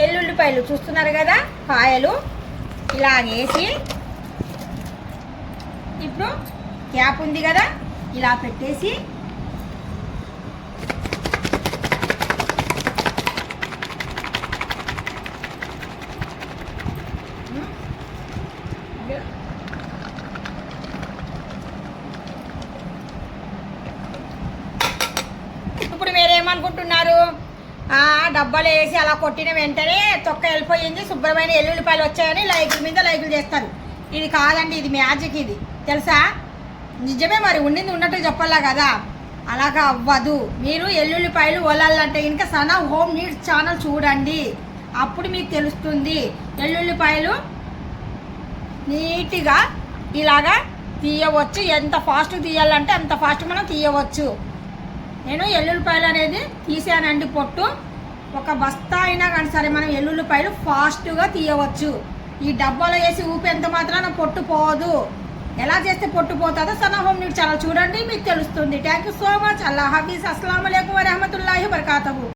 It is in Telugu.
ఎల్లుల్లిపాయలు చూస్తున్నారు కదా, కాయలు ఇలాగేసి ఇప్పుడు క్యాప్ ఉంది కదా ఇలా పెట్టేసి ఇప్పుడు మీరేమనుకుంటున్నారు, డబ్బాలు వేసి అలా కొట్టిన వెంటనే తొక్క వెళ్ళిపోయింది, శుభ్రమైన ఎల్లుల్లిపాయలు వచ్చాయని లైకుల మీద లైకులు చేస్తారు. ఇది కాదండి, ఇది మ్యాజిక్. ఇది తెలుసా? నిజమే, మరి ఉండింది ఉన్నట్టు చెప్పాలా కదా, అలాగా అవ్వదు. మీరు ఎల్లుల్లిపాయలు వలాలంటే ఇంకా సనా హోమ్ నీడ్స్ ఛానల్ చూడండి, అప్పుడు మీకు తెలుస్తుంది. ఎల్లుల్లిపాయలు నీట్గా ఇలాగా తీయవచ్చు, ఎంత ఫాస్ట్ తీయాలంటే అంత ఫాస్ట్ మనం తీయవచ్చు. నేను ఎల్లుల్లిపాయలు అనేది తీసానండి పొట్టు. ఒక బస్తా అయినా కానీ సరే మనం ఎల్లుల్లిపాయలు ఫాస్ట్గా తీయవచ్చు. ఈ డబ్బాలో వేసి ఊపేంత మాత్రాన పొట్టు పోదు. ఎలా చేస్తే పొట్టు పోతుందో సనా హోమ్ నీడ్స్ ఛానల్ చూడండి, మీకు తెలుస్తుంది. Thank you so much. అల్లా హఫీజ్. అస్సలాము అలైకుం వరహమతుల్లాహి వబరకాతుహు.